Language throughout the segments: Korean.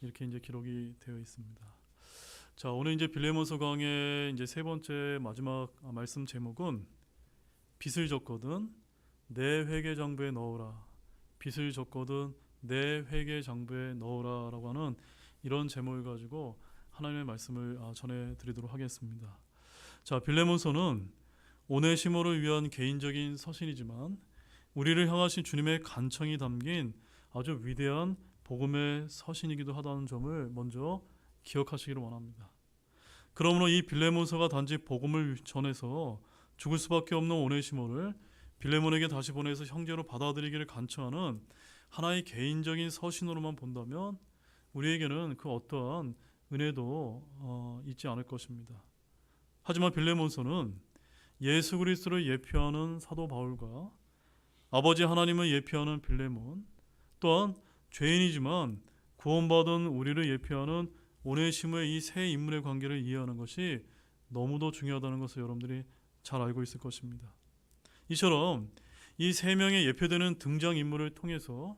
이렇게 이제 기록이 되어 있습니다. 자, 오늘 이제 빌레몬서 강의 이제 세 번째 마지막 말씀 제목은 빚을 졌거든 내 회계 장부에 넣어라. 빚을 졌거든 내 회계 장부에 넣어라라고 하는 이런 제목을 가지고 하나님의 말씀을 전해드리도록 하겠습니다. 자, 빌레몬서는 오네시모를 위한 개인적인 서신이지만 우리를 향하신 주님의 간청이 담긴 아주 위대한 복음의 서신이기도 하다는 점을 먼저 기억하시기를 원합니다. 그러므로 이 빌레몬서가 단지 복음을 전해서 죽을 수밖에 없는 오네시모를 빌레몬에게 다시 보내서 형제로 받아들이기를 간청하는 하나의 개인적인 서신으로만 본다면 우리에게는 그 어떠한 은혜도 있지 않을 것입니다. 하지만 빌레몬서는 예수 그리스도를 예표하는 사도 바울과 아버지 하나님을 예표하는 빌레몬, 또한 죄인이지만 구원받은 우리를 예표하는 오네시모의 이 세 인물의 관계를 이해하는 것이 너무도 중요하다는 것을 여러분들이 잘 알고 있을 것입니다. 이처럼 이 세 명의 예표되는 등장인물을 통해서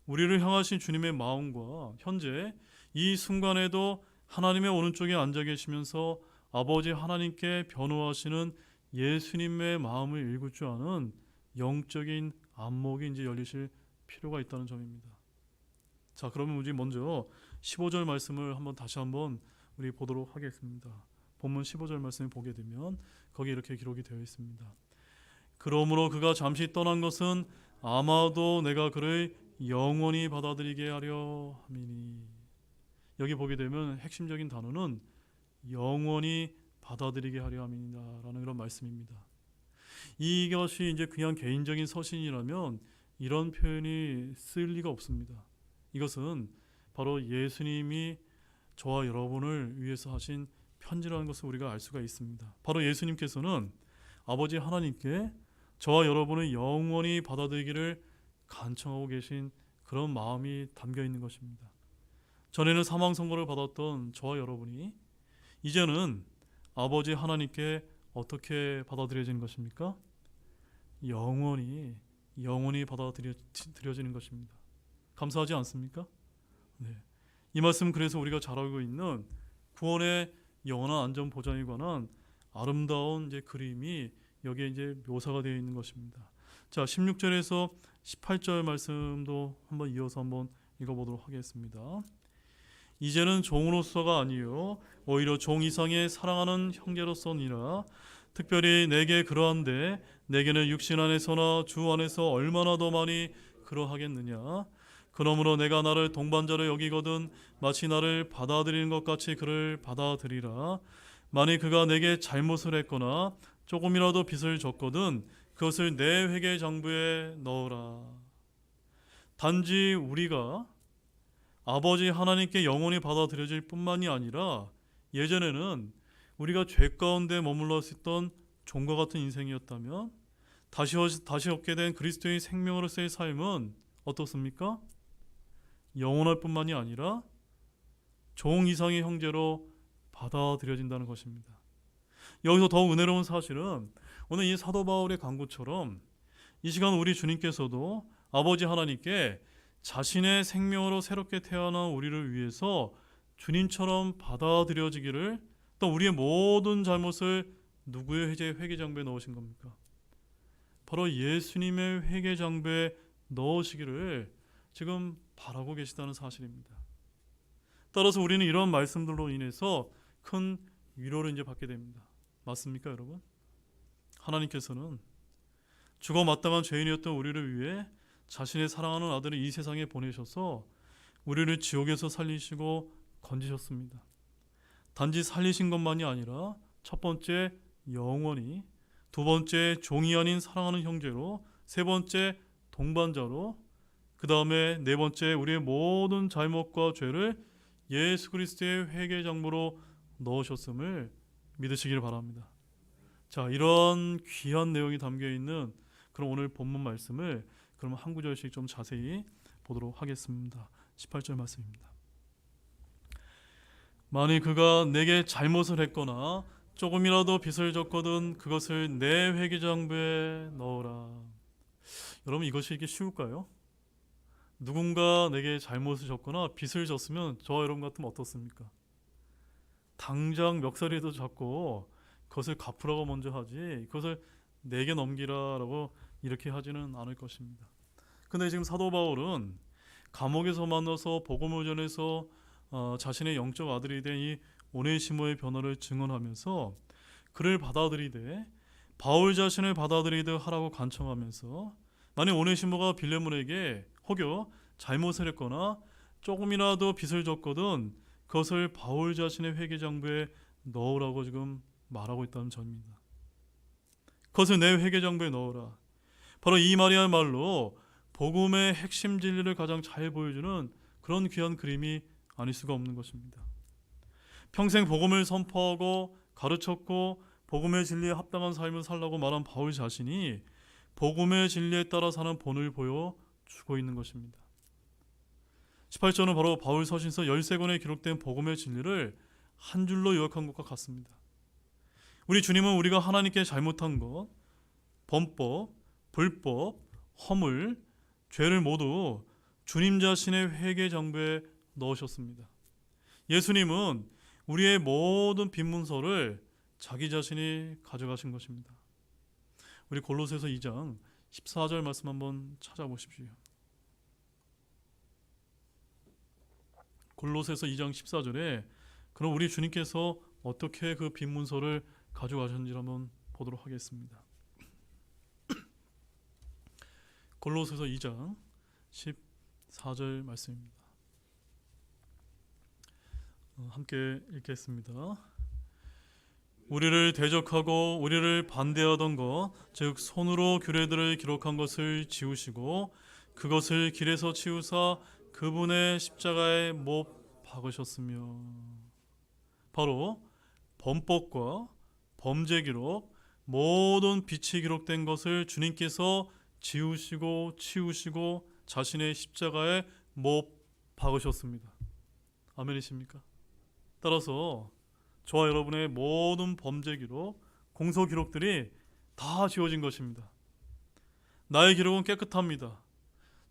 우리를 향하신 주님의 마음과 현재 이 순간에도 하나님의 오른쪽에 앉아 계시면서 아버지 하나님께 변호하시는 예수님의 마음을 읽을 줄 아는 영적인 안목이 이제 열리실 필요가 있다는 점입니다. 자, 그러면 우리 먼저 15절 말씀을 다시 한번 우리 보도록 하겠습니다. 본문 15절 말씀을 보게 되면 거기 이렇게 기록이 되어 있습니다. 그러므로 그가 잠시 떠난 것은 아마도 내가 그를 영원히 받아들이게 하려 함이니. 여기 보게 되면 핵심적인 단어는 영원히 받아들이게 하려 함이다라는 그런 말씀입니다. 이것이 이제 그냥 개인적인 서신이라면 이런 표현이 쓸 리가 없습니다. 이것은 바로 예수님이 저와 여러분을 위해서 하신 편지라는 것을 우리가 알 수가 있습니다. 바로 예수님께서는 아버지 하나님께 저와 여러분을 영원히 받아들이기를 간청하고 계신 그런 마음이 담겨 있는 것입니다. 전에는 사망 선고를 받았던 저와 여러분이 이제는 아버지 하나님께 어떻게 받아들여지는 것입니까? 영원히 받아들여지는 것입니다. 감사하지 않습니까? 네. 이 말씀 그래서 우리가 잘 알고 있는 구원의 영원한 안전 보장에 관한 아름다운 이제 그림이 여기에 이제 묘사가 되어 있는 것입니다. 자, 16절에서 18절 말씀도 한번 이어서 한번 읽어보도록 하겠습니다. 이제는 종으로서가 아니요 오히려 종 이상의 사랑하는 형제로서니라. 특별히 내게 그러한데 내게는 육신 안에서나 주 안에서 얼마나 더 많이 그러하겠느냐. 그러므로 내가 나를 동반자로 여기거든 마치 나를 받아들이는 것 같이 그를 받아들이라. 만일 그가 내게 잘못을 했거나 조금이라도 빚을 졌거든 그것을 내 회계 장부에 넣어라. 단지 우리가 아버지 하나님께 영원히 받아들여질 뿐만이 아니라 예전에는 우리가 죄 가운데 머물러 있었던 종과 같은 인생이었다면 다시 얻게 된 그리스도의 생명으로서의 삶은 어떻습니까? 영원할 뿐만이 아니라 종 이상의 형제로 받아들여진다는 것입니다. 여기서 더욱 은혜로운 사실은 오늘 이 사도 바울의 간구처럼 이 시간 우리 주님께서도 아버지 하나님께 자신의 생명으로 새롭게 태어난 우리를 위해서 주님처럼 받아들여지기를, 또 우리의 모든 잘못을 누구의 회계장부에 넣으신 겁니까? 바로 예수님의 회계장부에 넣으시기를 지금 바라고 계시다는 사실입니다. 따라서 우리는 이런 말씀들로 인해서 큰 위로를 이제 받게 됩니다. 맞습니까, 여러분? 하나님께서는 죽어 마땅한 죄인이었던 우리를 위해 자신의 사랑하는 아들을 이 세상에 보내셔서 우리를 지옥에서 살리시고 건지셨습니다. 단지 살리신 것만이 아니라 첫 번째 영원히, 두 번째 종이 아닌 사랑하는 형제로, 세 번째 동반자로, 그 다음에 네 번째 우리의 모든 잘못과 죄를 예수 그리스도의 회계장부로 넣으셨음을 믿으시길 바랍니다. 자, 이런 귀한 내용이 담겨있는 그럼 오늘 본문 말씀을 그럼 한 구절씩 좀 자세히 보도록 하겠습니다. 18절 말씀입니다. 만일 그가 내게 잘못을 했거나 조금이라도 빚을 졌거든 그것을 내 회계장부에 넣어라. 여러분, 이것이 이게 쉬울까요? 누군가 내게 잘못을 졌거나 빚을 졌으면 저와 여러분 같으면 어떻습니까? 당장 멱살이라도 잡고 그것을 갚으라고 먼저 하지, 그것을 내게 넘기라라고 이렇게 하지는 않을 것입니다. 근데 지금 사도 바울은 감옥에서 만나서 복음을 전해서 자신의 영적 아들이 된 이 오네시모의 변화를 증언하면서 그를 받아들이되 바울 자신을 받아들이듯 하라고 간청하면서, 만약 오네시모가 빌레몬에게 혹여 잘못을 했거나 조금이라도 빚을 졌거든 그것을 바울 자신의 회계장부에 넣으라고 지금 말하고 있다는 점입니다. 그것을 내 회계장부에 넣어라. 바로 이 말이야말로 복음의 핵심 진리를 가장 잘 보여주는 그런 귀한 그림이 아닐 수가 없는 것입니다. 평생 복음을 선포하고 가르쳤고 복음의 진리에 합당한 삶을 살라고 말한 바울 자신이 복음의 진리에 따라 사는 본을 보여주고 있는 것입니다. 18절은 바로 바울 서신서 13권에 기록된 복음의 진리를 한 줄로 요약한 것과 같습니다. 우리 주님은 우리가 하나님께 잘못한 것, 범법, 불법, 허물, 죄를 모두 주님 자신의 회계장부에 넣으셨습니다. 예수님은 우리의 모든 빚 문서를 자기 자신이 가져가신 것입니다. 우리 골로새서 2장 14절 말씀 한번 찾아보십시오. 골로새서 2장 14절에 그럼 우리 주님께서 어떻게 그 빚 문서를 가져가셨는지 한번 보도록 하겠습니다. 골로새서 2장 14절 말씀입니다. 함께 읽겠습니다. 우리를 대적하고 우리를 반대하던 것, 즉 손으로 규례들을 기록한 것을 지우시고 그것을 길에서 치우사 그분의 십자가에 못 박으셨으며, 바로 범법과 범죄 기록, 모든 빛이 기록된 것을 주님께서 지우시고 치우시고 자신의 십자가에 못 박으셨습니다. 아멘이십니까? 따라서 저와 여러분의 모든 범죄 기록, 공소 기록들이 다 지워진 것입니다. 나의 기록은 깨끗합니다.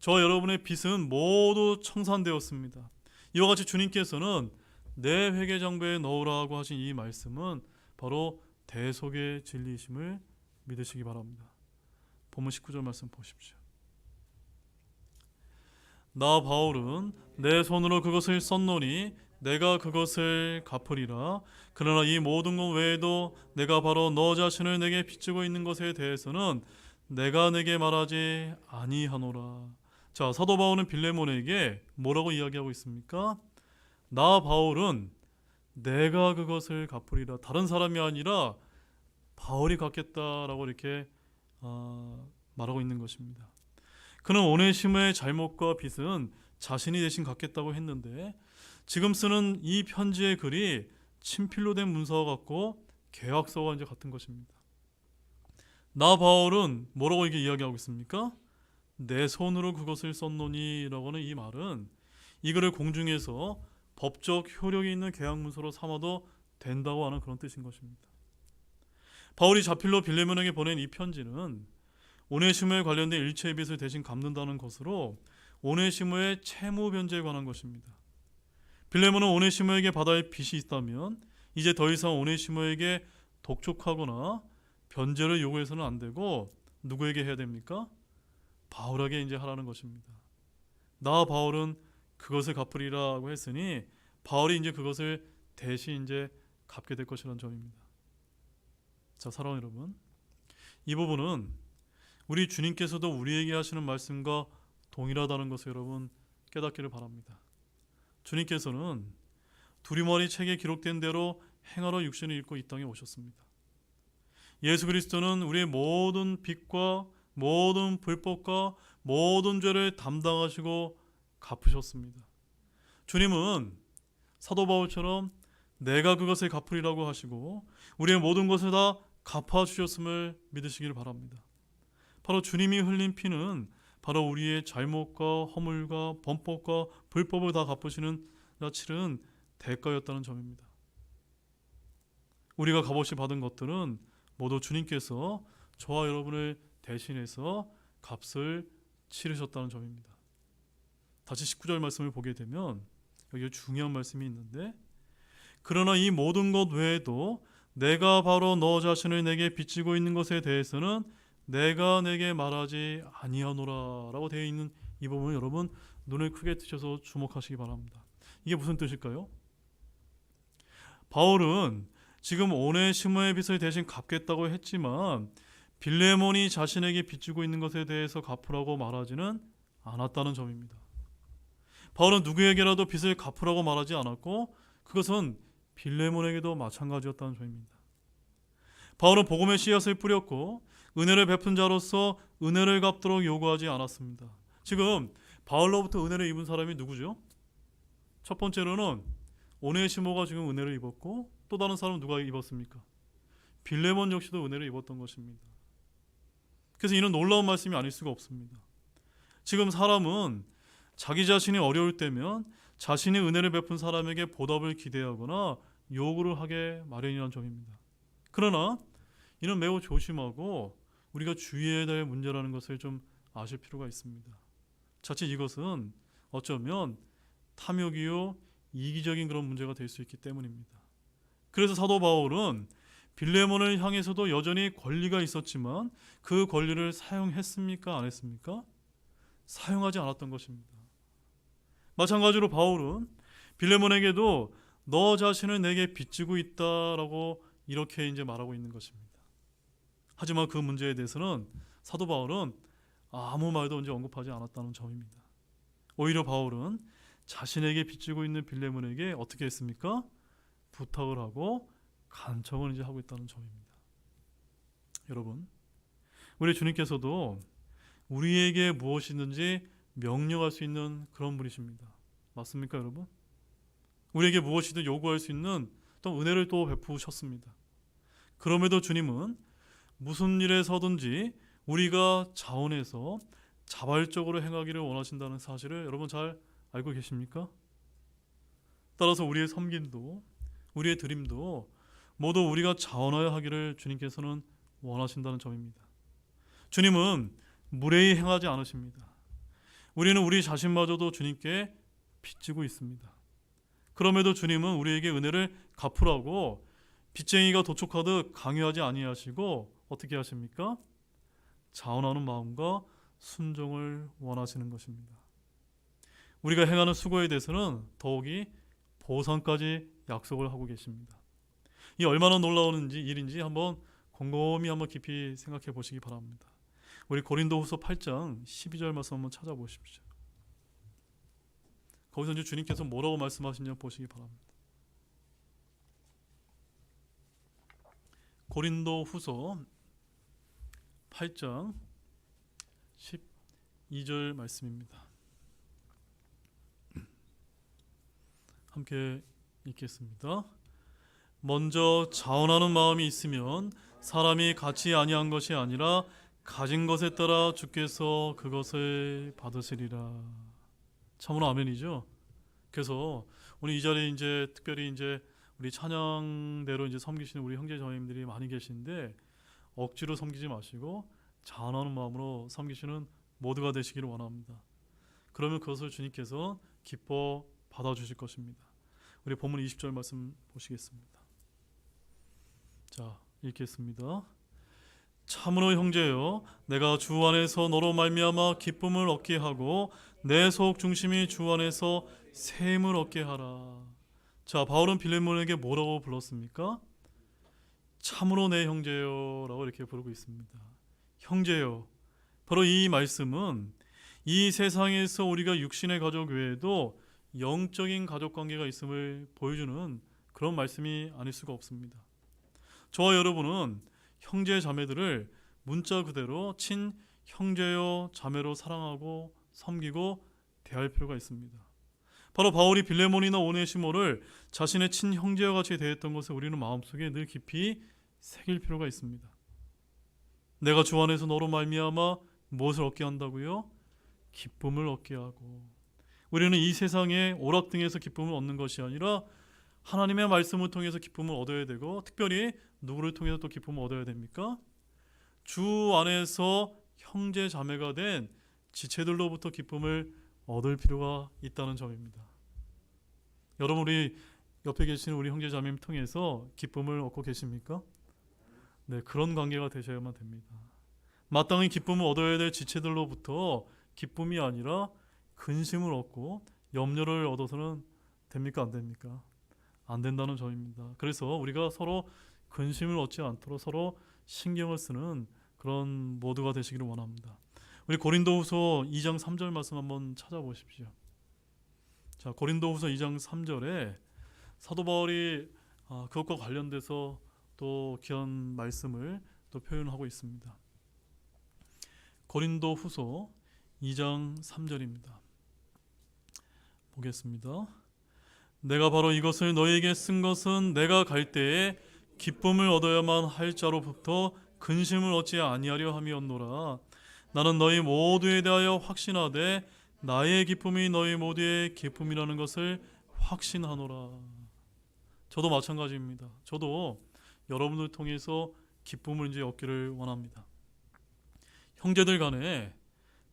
저와 여러분의 빚은 모두 청산되었습니다. 이와 같이 주님께서는 내 회계장부에 넣으라고 하신 이 말씀은 바로 대속의 진리이심을 믿으시기 바랍니다. 본문 19절 말씀 보십시오. 나 바울은 내 손으로 그것을 썼노니 내가 그것을 갚으리라. 그러나 이 모든 것 외에도 내가 바로 너 자신을 내게 빚지고 있는 것에 대해서는 내가 내게 말하지 아니하노라. 자, 사도 바울은 빌레몬에게 뭐라고 이야기하고 있습니까? 나 바울은 내가 그것을 갚으리라. 다른 사람이 아니라 바울이 갚겠다라고 이렇게 말하고 있는 것입니다. 그는 오네시모의 잘못과 빚은 자신이 대신 갚겠다고 했는데 지금 쓰는 이 편지의 글이 친필로 된 문서와 같고 계약서와 이제 같은 것입니다. 나 바울은 뭐라고 이게 이야기하고 있습니까? 내 손으로 그것을 썼노니 라고 하는 이 말은 이 글을 공중에서 법적 효력이 있는 계약 문서로 삼아도 된다고 하는 그런 뜻인 것입니다. 바울이 자필로 빌레몬에게 보낸 이 편지는 오네시모에 관련된 일체의 빚을 대신 갚는다는 것으로 오네시모의 채무 변제에 관한 것입니다. 빌레몬은 오네시모에게 받아야 할 빚이 있다면 이제 더 이상 오네시모에게 독촉하거나 변제를 요구해서는 안 되고 누구에게 해야 됩니까? 바울에게 이제 하라는 것입니다. 나 바울은 그것을 갚으리라고 했으니 바울이 이제 그것을 대신 이제 갚게 될 것이라는 점입니다. 자, 사랑하는 여러분, 이 부분은 우리 주님께서도 우리에게 하시는 말씀과 동일하다는 것을 여러분 깨닫기를 바랍니다. 주님께서는 두리머리 책에 기록된 대로 행하러 육신을 입고 이 땅에 오셨습니다. 예수 그리스도는 우리의 모든 빚과 모든 불법과 모든 죄를 담당하시고 갚으셨습니다. 주님은 사도 바울처럼 내가 그것을 갚으리라고 하시고 우리의 모든 것을 다 갚아주셨음을 믿으시길 바랍니다. 바로 주님이 흘린 피는 바로 우리의 잘못과 허물과 범법과 불법을 다 갚으시는 치른 대가였다는 점입니다. 우리가 값없이 받은 것들은 모두 주님께서 저와 여러분을 대신해서 값을 치르셨다는 점입니다. 다시 19절 말씀을 보게 되면 여기 중요한 말씀이 있는데, 그러나 이 모든 것 외에도 내가 바로 너 자신을 내게 비치고 있는 것에 대해서는 내가 내게 말하지 아니하노라 라고 되어 있는 이 부분, 여러분 눈을 크게 뜨셔서 주목하시기 바랍니다. 이게 무슨 뜻일까요? 바울은 지금 오네시모의 빚을 대신 갚겠다고 했지만 빌레몬이 자신에게 빚지고 있는 것에 대해서 갚으라고 말하지는 않았다는 점입니다. 바울은 누구에게라도 빚을 갚으라고 말하지 않았고 그것은 빌레몬에게도 마찬가지였다는 점입니다. 바울은 복음의 씨앗을 뿌렸고 은혜를 베푼 자로서 은혜를 갚도록 요구하지 않았습니다. 지금 바울로부터 은혜를 입은 사람이 누구죠? 첫 번째로는 오네시모가 지금 은혜를 입었고, 또 다른 사람은 누가 입었습니까? 빌레몬 역시도 은혜를 입었던 것입니다. 그래서 이는 놀라운 말씀이 아닐 수가 없습니다. 지금 사람은 자기 자신이 어려울 때면 자신이 은혜를 베푼 사람에게 보답을 기대하거나 요구를 하게 마련이라는 점입니다. 그러나 이는 매우 조심하고 우리가 주의해야 될 문제라는 것을 좀 아실 필요가 있습니다. 자칫 이것은 어쩌면 탐욕이요 이기적인 그런 문제가 될 수 있기 때문입니다. 그래서 사도 바울은 빌레몬을 향해서도 여전히 권리가 있었지만 그 권리를 사용했습니까? 안 했습니까? 사용하지 않았던 것입니다. 마찬가지로 바울은 빌레몬에게도 너 자신을 내게 빚지고 있다라고 이렇게 이제 말하고 있는 것입니다. 하지만 그 문제에 대해서는 사도 바울은 아무 말도 이제 언급하지 않았다는 점입니다. 오히려 바울은 자신에게 빚지고 있는 빌레몬에게 어떻게 했습니까? 부탁을 하고 간청을 이제 하고 있다는 점입니다. 여러분, 우리 주님께서도 우리에게 무엇이든지 명령할 수 있는 그런 분이십니다. 맞습니까, 여러분? 우리에게 무엇이든 요구할 수 있는 또 은혜를 또 베푸셨습니다. 그럼에도 주님은 무슨 일에서든지 우리가 자원해서 자발적으로 행하기를 원하신다는 사실을 여러분 잘 알고 계십니까? 따라서 우리의 섬김도 우리의 드림도 모두 우리가 자원하여 하기를 주님께서는 원하신다는 점입니다. 주님은 무례히 행하지 않으십니다. 우리는 우리 자신마저도 주님께 빚지고 있습니다. 그럼에도 주님은 우리에게 은혜를 갚으라고 빚쟁이가 도촉하듯 강요하지 아니하시고 어떻게 하십니까? 자원하는 마음과 순종을 원하시는 것입니다. 우리가 행하는 수고에 대해서는 더욱이 보상까지 약속을 하고 계십니다. 이 얼마나 놀라운 일인지 한번 곰곰이 한번 깊이 생각해 보시기 바랍니다. 우리 고린도후서 8장 12절 말씀 한번 찾아보십시오. 거기서 이제 주님께서 뭐라고 말씀하시냐 보시기 바랍니다. 고린도후서 8장 12절 말씀입니다. 함께 읽겠습니다. 먼저 자원하는 마음이 있으면 사람이 갖지 아니한 것이 아니라 가진 것에 따라 주께서 그것을 받으시리라. 참으로 아멘이죠. 그래서 오늘 이 자리에 이제 특별히 이제 우리 찬양대로 이제 섬기시는 우리 형제 자매님들이 많이 계신데 억지로 섬기지 마시고 자원하는 마음으로 섬기시는 모두가 되시기를 원합니다. 그러면 그것을 주님께서 기뻐 받아주실 것입니다. 우리 본문 20절 말씀 보시겠습니다. 자, 읽겠습니다. 참으로 형제여, 내가 주 안에서 너로 말미암아 기쁨을 얻게 하고 내 속 중심이 주 안에서 샘을 얻게 하라. 자, 바울은 빌레몬에게 뭐라고 불렀습니까? 참으로 내 형제여 라고 이렇게 부르고 있습니다. 형제여, 바로 이 말씀은 이 세상에서 우리가 육신의 가족 외에도 영적인 가족관계가 있음을 보여주는 그런 말씀이 아닐 수가 없습니다. 저와 여러분은 형제 자매들을 문자 그대로 친 형제요 자매로 사랑하고 섬기고 대할 필요가 있습니다. 바로 바울이 빌레몬이나 오네시모를 자신의 친 형제와 같이 대했던 것을 우리는 마음속에 늘 깊이 새길 필요가 있습니다. 내가 주 안에서 너로 말미암아 무엇을 얻게 한다고요? 기쁨을 얻게 하고, 우리는 이 세상의 오락등에서 기쁨을 얻는 것이 아니라 하나님의 말씀을 통해서 기쁨을 얻어야 되고, 특별히 누구를 통해서 또 기쁨을 얻어야 됩니까? 주 안에서 형제 자매가 된 지체들로부터 기쁨을 얻을 필요가 있다는 점입니다. 여러분, 우리 옆에 계시는 우리 형제 자매님 통해서 기쁨을 얻고 계십니까? 네, 그런 관계가 되셔야만 됩니다. 마땅히 기쁨을 얻어야 될 지체들로부터 기쁨이 아니라 근심을 얻고 염려를 얻어서는 됩니까? 안 됩니까? 안 된다는 점입니다. 그래서 우리가 서로 근심을 얻지 않도록 서로 신경을 쓰는 그런 모두가 되시기를 원합니다. 우리 고린도후서 2장 3절 말씀 한번 찾아보십시오. 자, 고린도후서 2장 3절에 사도 바울이 그것과 관련돼서 또 귀한 말씀을 또 표현하고 있습니다. 고린도후서 2장 3절입니다. 보겠습니다. 내가 바로 이것을 너희에게 쓴 것은 내가 갈 때에 기쁨을 얻어야만 할 자로부터 근심을 얻지 아니하려 함이었노라. 나는 너희 모두에 대하여 확신하되 나의 기쁨이 너희 모두의 기쁨이라는 것을 확신하노라. 저도 마찬가지입니다. 저도 여러분들 통해서 기쁨을 이제 얻기를 원합니다. 형제들 간에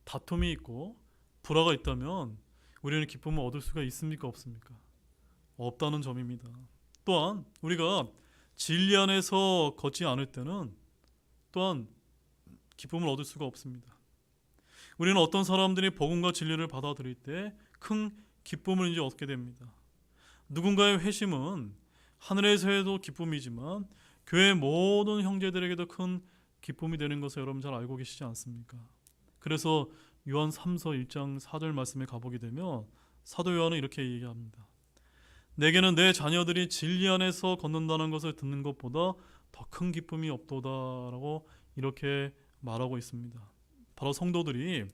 다툼이 있고 불화가 있다면 우리는 기쁨을 얻을 수가 있습니까? 없습니까? 없다는 점입니다. 또한 우리가 진리 안에서 걷지 않을 때는 또한 기쁨을 얻을 수가 없습니다. 우리는 어떤 사람들이 복음과 진리를 받아들일 때 큰 기쁨을 이제 얻게 됩니다. 누군가의 회심은 하늘에서도 기쁨이지만 교회 모든 형제들에게도 큰 기쁨이 되는 것을 여러분 잘 알고 계시지 않습니까? 그래서 요한 3서 1장 4절 말씀에 가보게 되면 사도 요한은 이렇게 얘기합니다. 내게는 내 자녀들이 진리 안에서 걷는다는 것을 듣는 것보다 더 큰 기쁨이 없도다라고 이렇게 말하고 있습니다. 바로 성도들이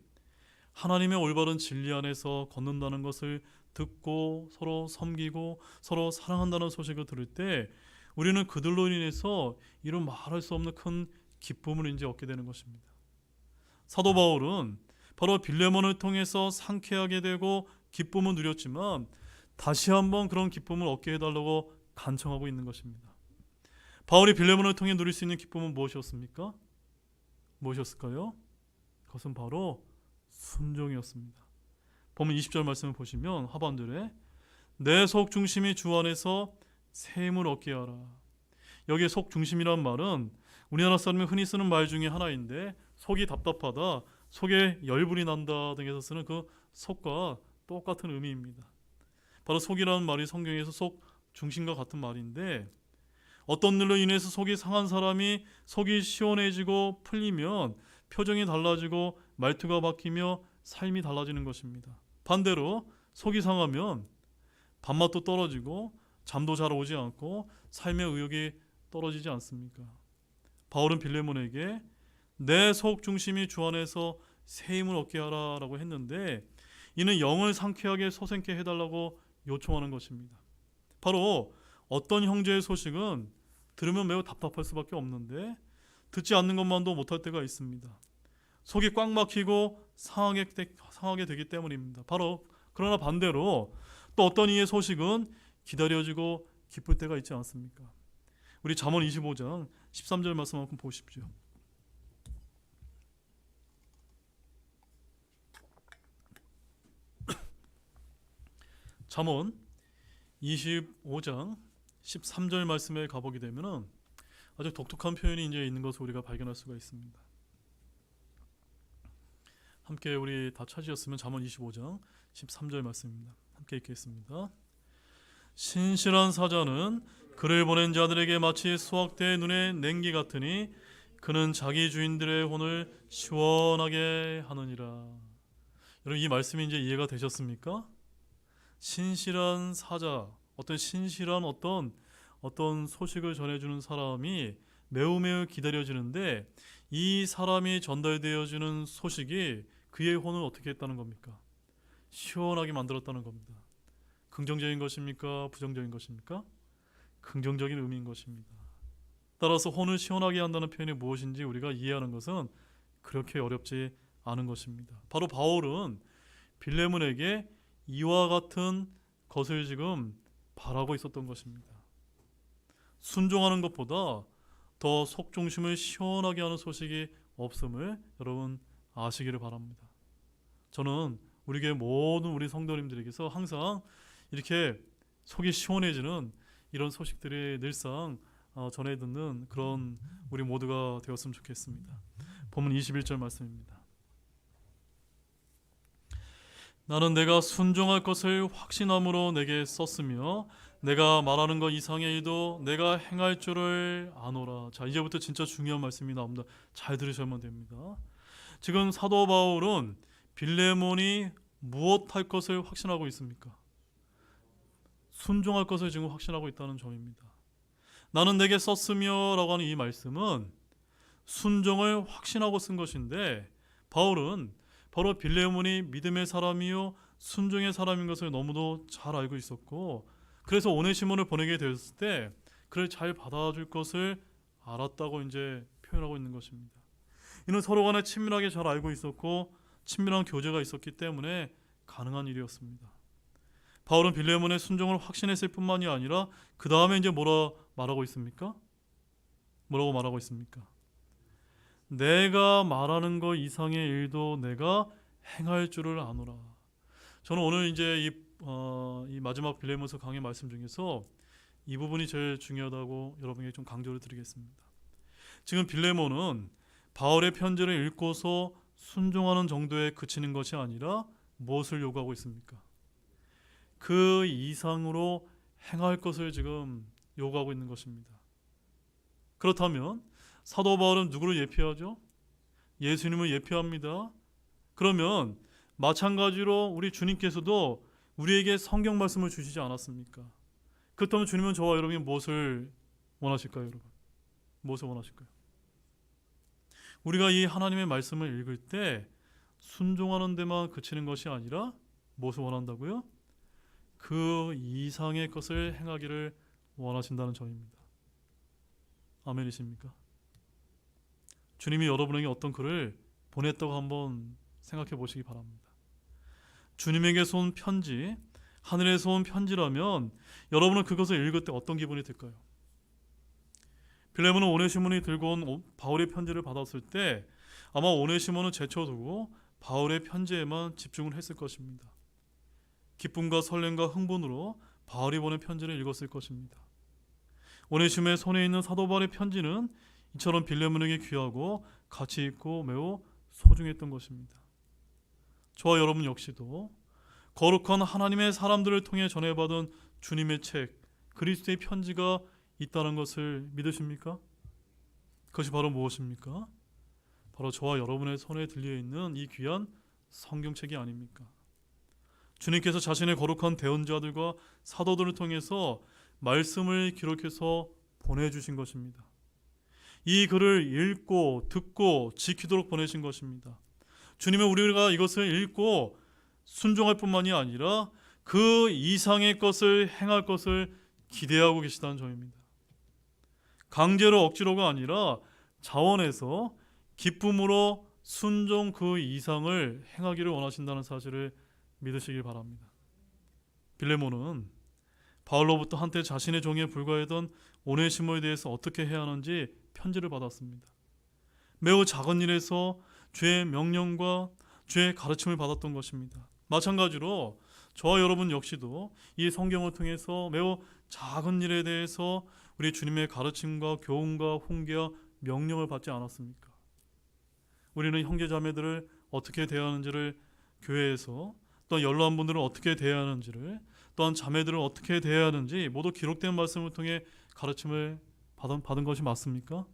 하나님의 올바른 진리 안에서 걷는다는 것을 듣고 서로 섬기고 서로 사랑한다는 소식을 들을 때 우리는 그들로 인해서 이런 말할 수 없는 큰 기쁨을 이제 얻게 되는 것입니다. 사도 바울은 바로 빌레몬을 통해서 상쾌하게 되고 기쁨을 누렸지만 다시 한번 그런 기쁨을 얻게 해달라고 간청하고 있는 것입니다. 바울이 빌레몬을 통해 누릴 수 있는 기쁨은 무엇이었습니까? 무엇이었을까요? 그것은 바로 순종이었습니다. 보면 20절 말씀을 보시면 하반절에 내 속 중심이 주 안에서 새 힘을 얻게 하라. 여기에 속 중심이란 말은 우리나라 사람이 흔히 쓰는 말 중에 하나인데 속이 답답하다, 속에 열불이 난다 등에서 쓰는 그 속과 똑같은 의미입니다. 바로 속이라는 말이 성경에서 속 중심과 같은 말인데 어떤 일로 인해서 속이 상한 사람이 속이 시원해지고 풀리면 표정이 달라지고 말투가 바뀌며 삶이 달라지는 것입니다. 반대로 속이 상하면 밥맛도 떨어지고 잠도 잘 오지 않고 삶의 의욕이 떨어지지 않습니까? 바울은 빌레몬에게 내 속 중심이 주 안에서 새 힘을 얻게 하라라고 했는데 이는 영을 상쾌하게 소생케 해달라고 요청하는 것입니다. 바로 어떤 형제의 소식은 들으면 매우 답답할 수밖에 없는데 듣지 않는 것만도 못할 때가 있습니다. 속이 꽉 막히고 상하게 되기 때문입니다. 바로 그러나 반대로 또 어떤 이의 소식은 기다려지고 기쁠 때가 있지 않습니까? 우리 잠언 25장 13절 말씀 한번 보십시오. 잠언 25장 13절 말씀에 가보게 되면은 아주 독특한 표현이 이제 있는 것을 우리가 발견할 수가 있습니다. 함께 우리 다 찾으셨으면 잠언 25장 13절 말씀입니다. 함께 읽겠습니다. 신실한 사자는 그를 보낸 자들에게 마치 수확대의 눈에 냉기 같으니 그는 자기 주인들의 혼을 시원하게 하느니라. 여러분 이 말씀이 이제 이해가 되셨습니까? 신실한 사자, 어떤 신실한 어떤 소식을 전해주는 사람이 매우 기다려지는데 이 사람이 전달되어지는 소식이 그의 혼을 어떻게 했다는 겁니까? 시원하게 만들었다는 겁니다. 긍정적인 것입니까? 부정적인 것입니까? 긍정적인 의미인 것입니다. 따라서 혼을 시원하게 한다는 표현이 무엇인지 우리가 이해하는 것은 그렇게 어렵지 않은 것입니다. 바로 바울은 빌레몬에게 이와 같은 것을 지금 바라고 있었던 것입니다. 순종하는 것보다 더 속중심을 시원하게 하는 소식이 없음을 여러분 아시기를 바랍니다. 저는 우리 교회 모든 우리 성도님들에게서 항상 이렇게 속이 시원해지는 이런 소식들이 늘상 전해 듣는 그런 우리 모두가 되었으면 좋겠습니다. 본문 21절 말씀입니다. 나는 내가 순종할 것을 확신함으로 내게 썼으며 내가 말하는 것 이상의 일도 내가 행할 줄을 아노라. 자, 이제부터 진짜 중요한 말씀이 나옵니다. 잘 들으셔야만 됩니다. 지금 사도 바울은 빌레몬이 무엇할 것을 확신하고 있습니까? 순종할 것을 지금 확신하고 있다는 점입니다. 나는 내게 썼으며 라고 하는 이 말씀은 순종을 확신하고 쓴 것인데, 바울은 바로 빌레몬이 믿음의 사람이요 순종의 사람인 것을 너무도 잘 알고 있었고, 그래서 오네시몬을 보내게 되었을 때 그를 잘 받아줄 것을 알았다고 이제 표현하고 있는 것입니다. 이는 서로 간에 친밀하게 잘 알고 있었고 친밀한 교제가 있었기 때문에 가능한 일이었습니다. 바울은 빌레몬의 순종을 확신했을 뿐만이 아니라 그 다음에 이제 뭐라고 말하고 있습니까? 내가 말하는 것 이상의 일도 내가 행할 줄을 아노라. 저는 오늘 이제 이 마지막 빌레몬서 강의 말씀 중에서 이 부분이 제일 중요하다고 여러분에게 좀 강조를 드리겠습니다. 지금 빌레몬은 바울의 편지를 읽고서 순종하는 정도에 그치는 것이 아니라 무엇을 요구하고 있습니까? 그 이상으로 행할 것을 지금 요구하고 있는 것입니다. 그렇다면 사도 바울은 누구를 예표하죠? 예수님을 예표합니다. 그러면 마찬가지로 우리 주님께서도 우리에게 성경 말씀을 주시지 않았습니까? 그렇다면 주님은 저와 여러분이 무엇을 원하실까요, 여러분? 무엇을 원하실까요? 우리가 이 하나님의 말씀을 읽을 때 순종하는 데만 그치는 것이 아니라 무엇을 원한다고요? 그 이상의 것을 행하기를 원하신다는 점입니다. 아멘이십니까? 주님이 여러분에게 어떤 글을 보냈다고 한번 생각해 보시기 바랍니다. 주님에게서 온 편지, 하늘에서 온 편지라면 여러분은 그것을 읽을 때 어떤 기분이 들까요? 빌레몬은 오네시몬이 들고 온 바울의 편지를 받았을 때 아마 오네시몬은 제쳐두고 바울의 편지에만 집중을 했을 것입니다. 기쁨과 설렘과 흥분으로 바울이 보낸 편지를 읽었을 것입니다. 오네시몬의 손에 있는 사도 바울의 편지는 이처럼 빌레몬에게 귀하고 가치 있고 매우 소중했던 것입니다. 저와 여러분 역시도 거룩한 하나님의 사람들을 통해 전해받은 주님의 책, 그리스도의 편지가 있다는 것을 믿으십니까? 그것이 바로 무엇입니까? 바로 저와 여러분의 손에 들려있는 이 귀한 성경책이 아닙니까? 주님께서 자신의 거룩한 대언자들과 사도들을 통해서 말씀을 기록해서 보내주신 것입니다. 이 글을 읽고 듣고 지키도록 보내신 것입니다. 주님은 우리가 이것을 읽고 순종할 뿐만이 아니라 그 이상의 것을 행할 것을 기대하고 계시다는 점입니다. 강제로 억지로가 아니라 자원해서 기쁨으로 순종 그 이상을 행하기를 원하신다는 사실을 믿으시길 바랍니다. 빌레몬은 바울로부터 한때 자신의 종에 불과했던 오네시모에 대해서 어떻게 해야 하는지 편지를 받았습니다. 매우 작은 일에서 주의 명령과 주의 가르침을 받았던 것입니다. 마찬가지로 저와 여러분 역시도 이 성경을 통해서 매우 작은 일에 대해서 우리 주님의 가르침과 교훈과 훈계와 명령을 받지 않았습니까? 우리는 형제자매들을 어떻게 대하는지를 교회에서, 또 연로한 분들을 어떻게 대해야 하는지를, 또한 자매들을 어떻게 대해야 하는지 모두 기록된 말씀을 통해 가르침을 받은 것이 맞습니까?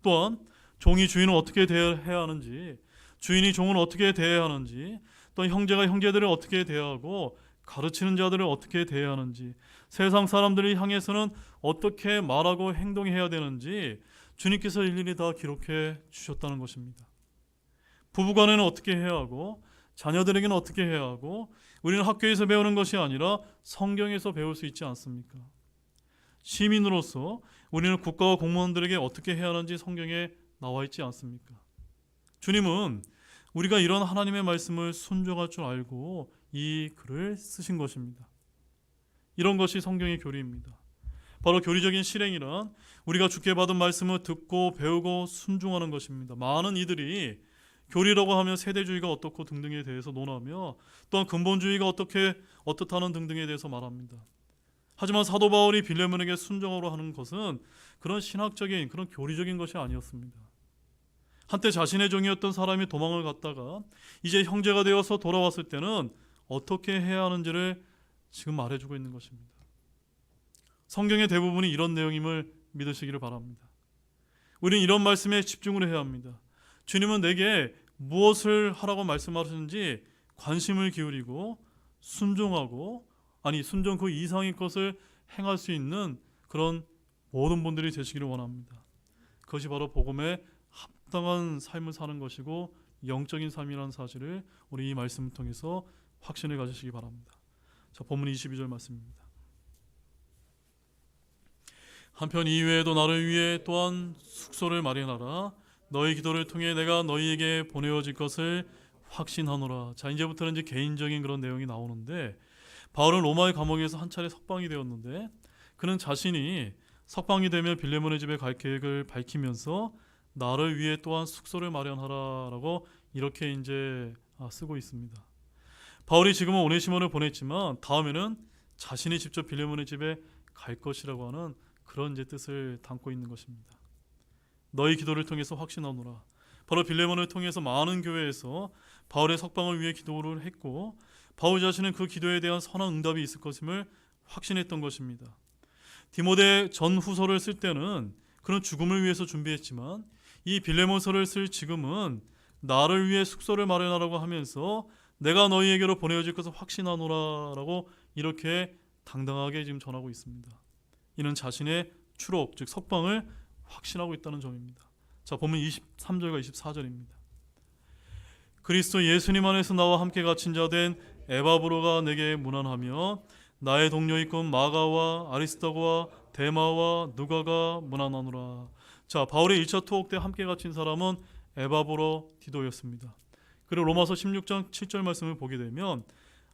또한 종이 주인을 어떻게 대해야 하는지, 주인이 종을 어떻게 대해야 하는지, 또 형제가 형제들을 어떻게 대하고 가르치는 자들을 어떻게 대해야 하는지, 세상 사람들을 향해서는 어떻게 말하고 행동해야 되는지 주님께서 일일이 다 기록해 주셨다는 것입니다. 부부간에는 어떻게 해야 하고 자녀들에게는 어떻게 해야 하고, 우리는 학교에서 배우는 것이 아니라 성경에서 배울 수 있지 않습니까? 시민으로서 우리는 국가와 공무원들에게 어떻게 해야 하는지 성경에 나와 있지 않습니까? 주님은 우리가 이런 하나님의 말씀을 순종할 줄 알고 이 글을 쓰신 것입니다. 이런 것이 성경의 교리입니다. 바로 교리적인 실행이란 우리가 주께 받은 말씀을 듣고 배우고 순종하는 것입니다. 많은 이들이 교리라고 하면 세대주의가 어떻고 등등에 대해서 논하며 또한 근본주의가 어떻다는 등등에 대해서 말합니다. 하지만 사도 바울이 빌레몬에게 순종하러 하는 것은 그런 신학적인 그런 교리적인 것이 아니었습니다. 한때 자신의 종이었던 사람이 도망을 갔다가 이제 형제가 되어서 돌아왔을 때는 어떻게 해야 하는지를 지금 말해주고 있는 것입니다. 성경의 대부분이 이런 내용임을 믿으시기를 바랍니다. 우리는 이런 말씀에 집중을 해야 합니다. 주님은 내게 무엇을 하라고 말씀하시는지 관심을 기울이고 순종 그 이상의 것을 행할 수 있는 그런 모든 분들이 되시기를 원합니다. 그것이 바로 복음에 합당한 삶을 사는 것이고 영적인 삶이라는 사실을 우리 이 말씀을 통해서 확신을 가지시기 바랍니다. 자, 본문 22절 말씀입니다. 한편 이외에도 나를 위해 또한 숙소를 마련하라. 너희 기도를 통해 내가 너희에게 보내어질 것을 확신하노라. 자, 이제부터는 이제 개인적인 그런 내용이 나오는데, 바울은 로마의 감옥에서 한 차례 석방이 되었는데 그는 자신이 석방이 되면 빌레몬의 집에 갈 계획을 밝히면서 나를 위해 또한 숙소를 마련하라라고 이렇게 이제 쓰고 있습니다. 바울이 지금은 오네시모를 보냈지만 다음에는 자신이 직접 빌레몬의 집에 갈 것이라고 하는 그런 이제 뜻을 담고 있는 것입니다. 너희 기도를 통해서 확신하노라. 바로 빌레몬을 통해서 많은 교회에서 바울의 석방을 위해 기도를 했고 바울 자신은 그 기도에 대한 선한 응답이 있을 것임을 확신했던 것입니다. 디모데 전후서를 쓸 때는 그런 죽음을 위해서 준비했지만 이 빌레몬서를 쓸 지금은 나를 위해 숙소를 마련하라고 하면서 내가 너희에게로 보내어질 것을 확신하노라라고 이렇게 당당하게 지금 전하고 있습니다. 이는 자신의 추록 즉 석방을 확신하고 있다는 점입니다. 자, 보면 23절과 24절입니다. 그리스도 예수님 안에서 나와 함께 갇힌 자 된 에바브로가 내게 문안하며 나의 동료이꾼 마가와 아리스다고와 데마와 누가가 문안하노라. 자, 바울의 1차 투옥 때 함께 갇힌 사람은 에바브로 디도였습니다. 그리고 로마서 16장 7절 말씀을 보게 되면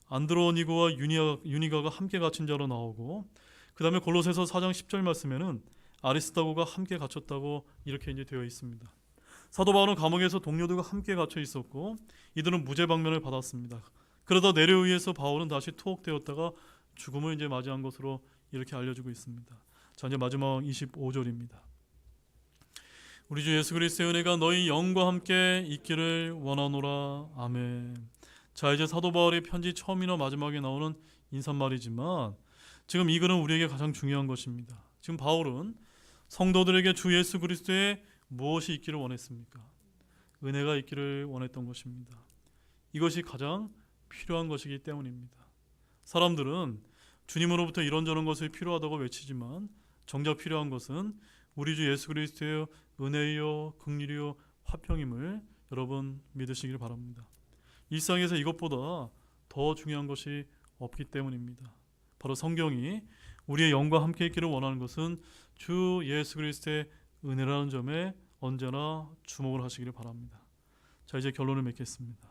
안드로니고와 유니가가 함께 갇힌 자로 나오고 그 다음에 골로새서 4장 10절 말씀에는 아리스다고가 함께 갇혔다고 이렇게 이제 되어 있습니다. 사도 바울은 감옥에서 동료들과 함께 갇혀 있었고 이들은 무죄 방면을 받았습니다. 그러다 내려의해서 바울은 다시 투옥되었다가 죽음을 이제 맞이한 것으로 이렇게 알려지고 있습니다. 자, 이제 마지막 25절입니다. 우리 주 예수 그리스도의 은혜가 너희 영과 함께 있기를 원하노라. 아멘. 자, 이제 사도 바울의 편지 처음이나 마지막에 나오는 인사말이지만 지금 이 글은 우리에게 가장 중요한 것입니다. 지금 바울은 성도들에게 주 예수 그리스도의 무엇이 있기를 원했습니까? 은혜가 있기를 원했던 것입니다. 이것이 가장 필요한 것이기 때문입니다. 사람들은 주님으로부터 이런저런 것이 필요하다고 외치지만 정작 필요한 것은 우리 주 예수 그리스도의 은혜요 긍휼이요 화평임을 여러분 믿으시길 바랍니다. 일상에서 이것보다 더 중요한 것이 없기 때문입니다. 바로 성경이 우리의 영과 함께 있기를 원하는 것은 주 예수 그리스도의 은혜라는 점에 언제나 주목을 하시기를 바랍니다. 자, 이제 결론을 맺겠습니다.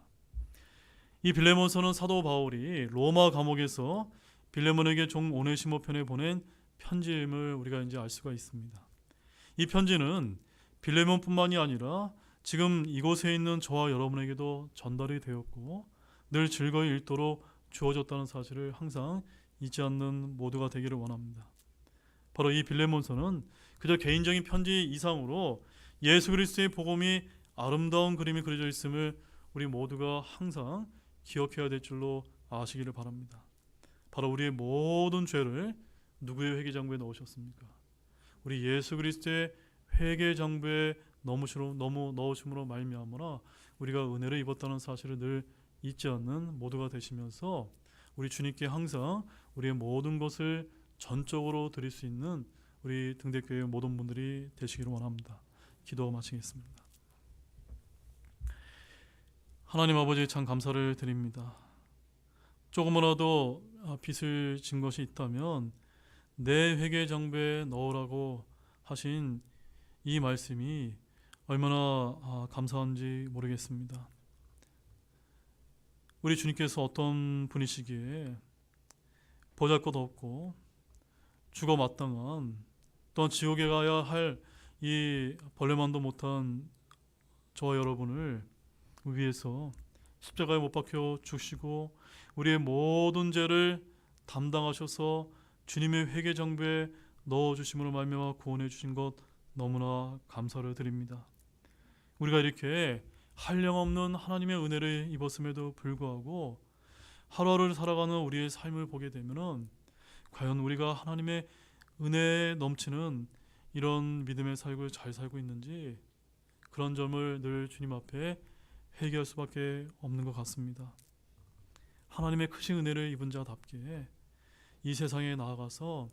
이 빌레몬서는 사도 바울이 로마 감옥에서 빌레몬에게 종 오네시모 편에 보낸 편지임을 우리가 이제 알 수가 있습니다. 이 편지는 빌레몬뿐만이 아니라 지금 이곳에 있는 저와 여러분에게도 전달이 되었고 늘 즐거이 읽도록 주어졌다는 사실을 항상 잊지 않는 모두가 되기를 원합니다. 바로 이 빌레몬서는 그저 개인적인 편지 이상으로 예수 그리스도의 복음이 아름다운 그림이 그려져 있음을 우리 모두가 항상 기억해야 될 줄로 아시기를 바랍니다. 바로 우리의 모든 죄를 누구의 회개장부에 넣으셨습니까? 우리 예수 그리스도의 회개장부에 너무 넣으심으로 말미암아 우리가 은혜를 입었다는 사실을 늘 잊지 않는 모두가 되시면서 우리 주님께 항상 우리의 모든 것을 전적으로 드릴 수 있는 우리 등대교회 모든 분들이 되시기를 원합니다. 기도 마치겠습니다. 하나님 아버지 참 감사를 드립니다. 조금이라도 빚을 진 것이 있다면 내 회개장부에 넣으라고 하신 이 말씀이 얼마나 감사한지 모르겠습니다. 우리 주님께서 어떤 분이시기에 보잘것없고 죽어 마땅한 또한 지옥에 가야 할 이 벌레만도 못한 저와 여러분을 위해서 십자가에 못 박혀 죽으시고 우리의 모든 죄를 담당하셔서 주님의 회개 정부에 넣어주심으로 말미암아 구원해 주신 것 너무나 감사를 드립니다. 우리가 이렇게 한량없는 하나님의 은혜를 입었음에도 불구하고 하루하루를 살아가는 우리의 삶을 보게 되면은 과연 우리가 하나님의 은혜에 넘치는 이런 믿음의 삶을 잘 살고 있는지 그런 점을 늘 주님 앞에 회개할 수밖에 없는 것 같습니다. 하나님의 크신 은혜를 입은 자답게 이 세상에 나아가서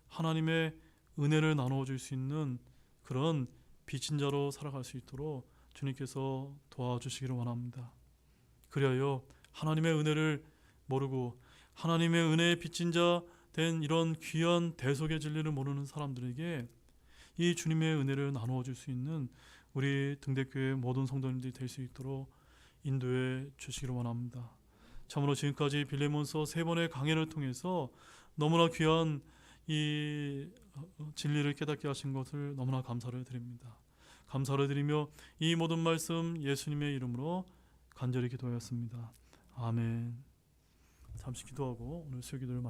하나님의 은혜를 나누어 줄 수 있는 그런 빚진 자로 살아갈 수 있도록 주님께서 도와주시기를 원합니다. 그리하여 하나님의 은혜를 모르고 하나님의 은혜에 빚진 자 된 이런 귀한 대속의 진리를 모르는 사람들에게 이 주님의 은혜를 나누어 줄 수 있는 우리 등대교회 모든 성도님들이 될 수 있도록 인도해 주시기를 원합니다. 참으로 지금까지 빌레몬서 3번의 강해를 통해서 너무나 귀한 이 진리를 깨닫게 하신 것을 너무나 감사를 드립니다. 감사를 드리며 이 모든 말씀 예수님의 이름으로 간절히 기도하였습니다. 아멘. 잠시 기도하고 오늘 수요 기도를 마치겠습니다.